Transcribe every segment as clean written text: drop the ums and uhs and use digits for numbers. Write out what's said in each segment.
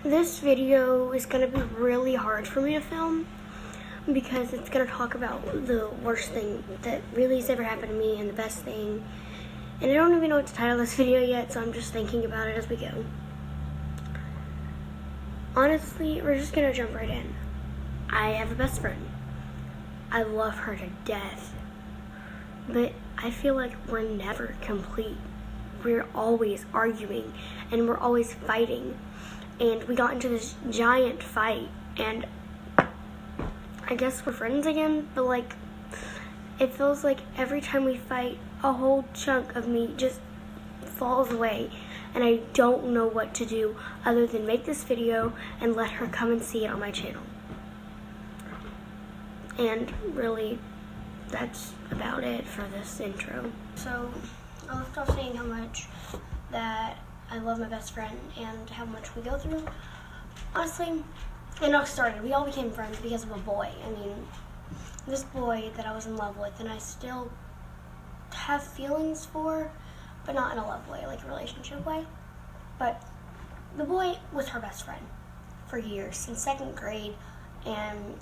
This video is going to be really hard for me to film because it's going to talk about the worst thing that really has ever happened to me and the best thing. And I don't even know what to title this video yet, so I'm just thinking about it as we go. Honestly, we're just going to jump right in. I have a best friend. I love her to death. But I feel like we're never complete. We're always arguing and we're always fighting. And we got into this giant fight, and I guess we're friends again, but like, it feels like every time we fight, a whole chunk of me just falls away, and I don't know what to do other than make this video and let her come and see it on my channel. And really, that's about it for this intro. So, I left off saying how much that I love my best friend and how much we go through. Honestly, it all started. We all became friends because of a boy. I mean, this boy that I was in love with and I still have feelings for, but not in a love way, like a relationship way. But the boy was her best friend for years, since second grade, and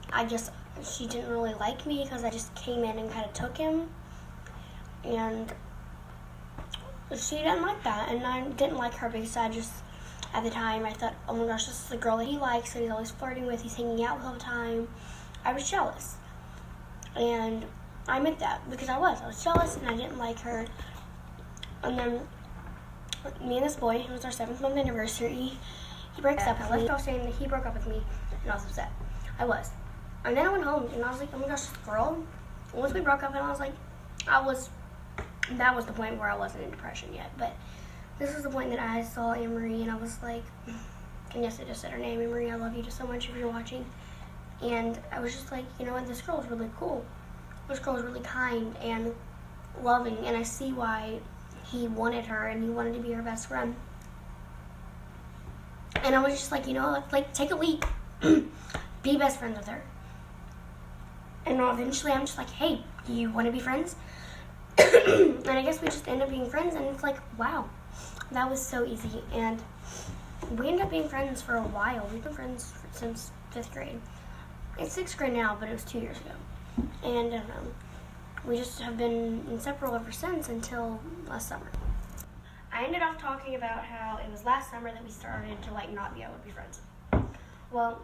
she didn't really like me because I just came in and kind of took him, and she didn't like that, and I didn't like her because at the time, I thought, oh my gosh, this is the girl that he likes, that he's always flirting with, he's hanging out with all the time. I was jealous. And I admit that, because I was jealous, and I didn't like her. And then, me and this boy, it was our 7th month anniversary, he breaks up with me. I left off saying that he broke up with me, and I was upset. I was. And then I went home, and I was like, oh my gosh, this girl. Once we broke up, and I was like, that was the point where I wasn't in depression yet, but this is the point that I saw Anne-Marie, and I was like, and yes, I just said her name, Anne-Marie, I love you just so much if you're watching. And I was just like, you know what, this girl is really cool. This girl is really kind and loving, and I see why he wanted her, and he wanted to be her best friend. And I was just like, you know, like take a leap, be best friends with her. And eventually I'm just like, hey, do you want to be friends? And I guess we just end up being friends, and it's like, wow, that was so easy. And we ended up being friends for a while. We've been friends since 5th grade. It's 6th grade now, but it was 2 years ago. And we just have been inseparable ever since until last summer. I ended up talking about how it was last summer that we started to like not be able to be friends. Well,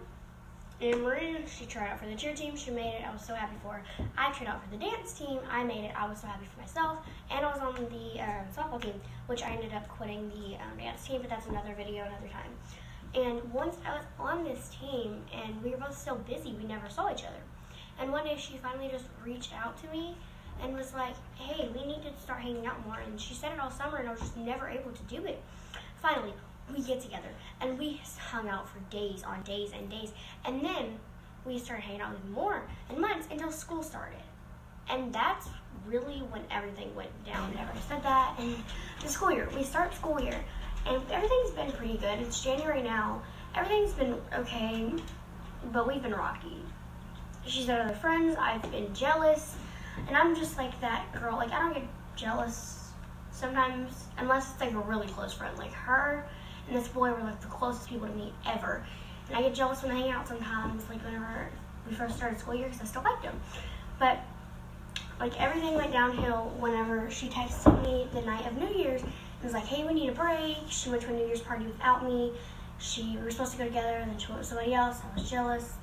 Anne-Marie, she tried out for the cheer team, she made it, I was so happy for her. I tried out for the dance team, I made it, I was so happy for myself. And I was on the softball team, which I ended up quitting the dance team, but that's another video another time. And once I was on this team, and we were both so busy, we never saw each other. And one day she finally just reached out to me and was like, hey, we need to start hanging out more. And she said it all summer, and I was just never able to do it. Finally, we get together, and we hung out for days on days and days, and then we started hanging out even more and months until school started. And that's really when everything went down. Never said that. And the school year, we start school year, and everything's been pretty good. It's January now. Everything's been okay, but we've been rocky. She's had other friends. I've been jealous, and I'm just like that girl. Like, I don't get jealous sometimes unless it's like a really close friend, like her and this boy were like the closest people to me ever. And I get jealous when they hang out sometimes, like whenever we first started school year, because I still liked them. But like everything went downhill whenever she texted me the night of New Year's and was like, hey, we need a break. She went to a New Year's party without me. We were supposed to go together, and then she went with somebody else. I was jealous.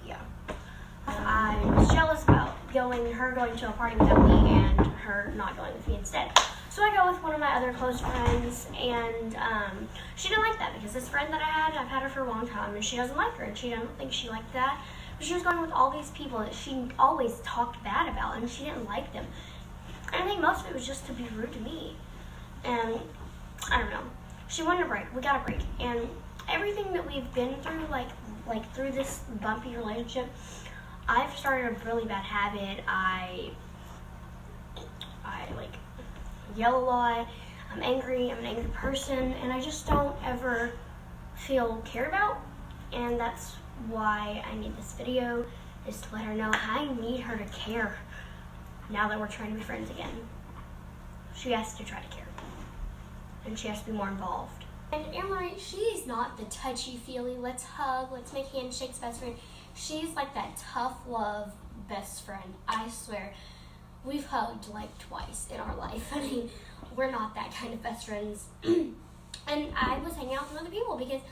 Yeah. I was jealous about her going to a party without me and her not going with me instead. So I go with one of my other close friends, and she didn't like that because this friend that I've had her for a long time, and she doesn't like her, and she doesn't think she liked that. But she was going with all these people that she always talked bad about, and she didn't like them. And I think most of it was just to be rude to me. And I don't know. She wanted a break. We got a break. And everything that we've been through, like through this bumpy relationship, I've started a really bad habit. I like yell a lot. I'm angry. I'm an angry person, and I just don't ever feel cared about. And that's why I made this video, is to let her know I need her to care now that we're trying to be friends again. She has to try to care, and she has to be more involved. And Anne-Marie, she's not the touchy-feely, let's hug, let's make handshakes best friend. She's like that tough love best friend. I swear, we've hugged like twice in our life. I mean, we're not that kind of best friends. And I was hanging out with other people because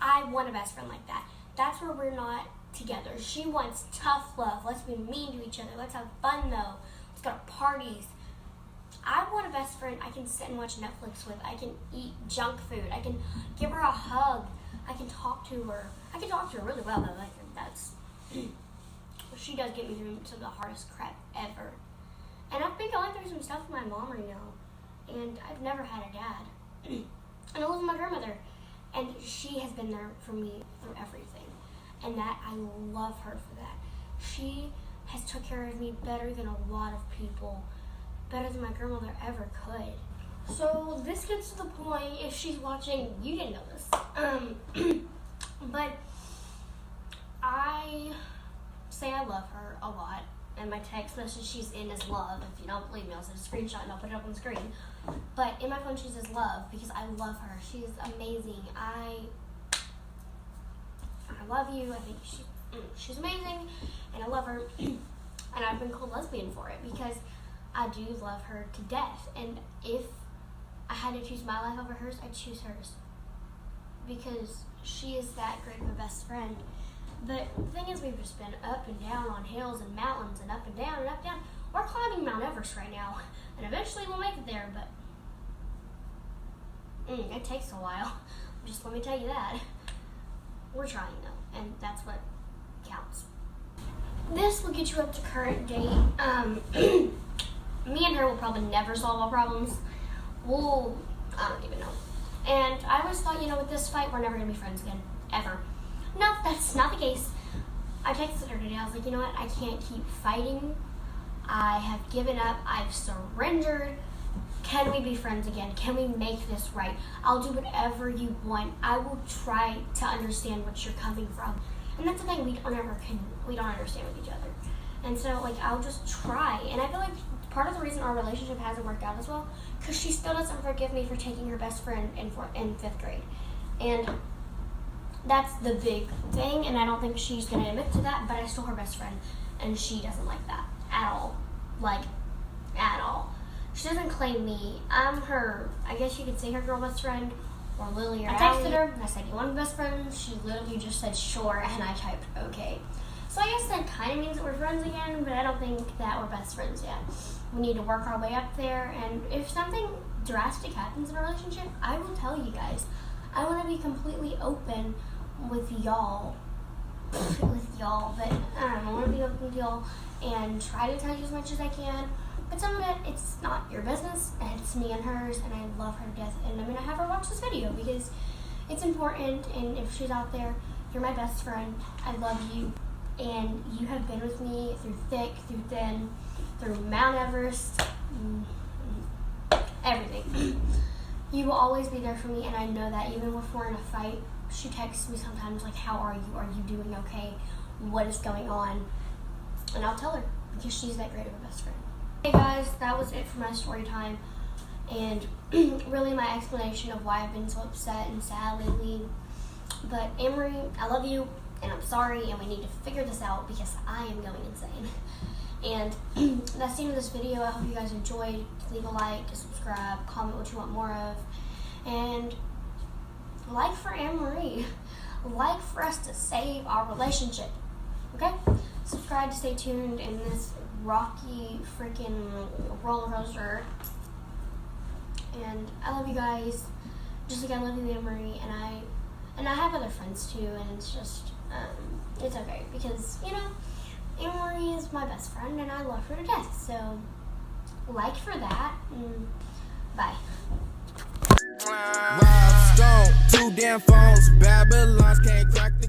I want a best friend like that. That's where we're not together. She wants tough love. Let's be mean to each other. Let's have fun though. Let's go to parties. I want a best friend I can sit and watch Netflix with. I can eat junk food. I can give her a hug. I can talk to her. I can talk to her really well though. Like that's she does get me through some of the hardest crap ever. And I've been going through some stuff with my mom right now. And I've never had a dad. And I live with my grandmother. And she has been there for me through everything. And that, I love her for that. She has took care of me better than a lot of people. Better than my grandmother ever could. So this gets to the point, if she's watching, you didn't know this. But I say I love her a lot. And my text message she's in is love. If you don't believe me, I'll send a screenshot and I'll put it up on the screen. But in my phone she says love because I love her. She's amazing. I love you. I think she's amazing and I love her. And I've been called lesbian for it because I do love her to death. And if I had to choose my life over hers, I'd choose hers. Because she is that great of a best friend. But the thing is, we've just been up and down on hills and mountains and up and down and up and down. We're climbing Mount Everest right now. And eventually we'll make it there, but it takes a while. Just let me tell you that. We're trying though, and that's what counts. This will get you up to current date. Me and her will probably never solve our problems. I don't even know. And I always thought, with this fight, we're never gonna be friends again, ever. No, that's not the case. I texted her today. I was like, you know what? I can't keep fighting. I have given up. I've surrendered. Can we be friends again? Can we make this right? I'll do whatever you want. I will try to understand what you're coming from. And that's the thing, we don't understand with each other. And so, I'll just try. And I feel like part of the reason our relationship hasn't worked out as well, because she still doesn't forgive me for taking her best friend in 5th grade. And that's the big thing, and I don't think she's going to admit to that, but I'm still her best friend, and she doesn't like that at all. At all. She doesn't claim me. I'm her, I guess you could say her girl best friend, or Lily or I texted her, and I said, you want to be best friends? She literally just said, sure, and I typed, okay. So I guess that kind of means that we're friends again, but I don't think that we're best friends yet. We need to work our way up there, and if something drastic happens in a relationship, I will tell you guys. I want to be completely open with y'all. But I want to be open with y'all and try to tell you as much as I can. But some of it, it's not your business, and it's me and hers, and I love her to death. And I'm going to have her watch this video because it's important, and if she's out there, you're my best friend. I love you, and you have been with me through thick, through thin, through Mount Everest, everything. You will always be there for me, and I know that even if we're in a fight, she texts me sometimes how are you? Are you doing okay? What is going on? And I'll tell her because she's that great of a best friend. Hey guys, that was it for my story time, and really my explanation of why I've been so upset and sad lately. But Anne-Marie, I love you, and I'm sorry, and we need to figure this out because I am going insane. And that's the end of this video. I hope you guys enjoyed. Leave a like, subscribe, comment what you want more of, and like for Anne-Marie. Like for us to save our relationship. Okay? Subscribe to stay tuned in this rocky freaking roller coaster. And I love you guys. Just like I love you, Anne-Marie, and I have other friends too, and it's just it's okay because Anne-Marie is my best friend and I love her to death. So like for that, bye. Rob Stone, 2 damn phones, Babylons can't crack the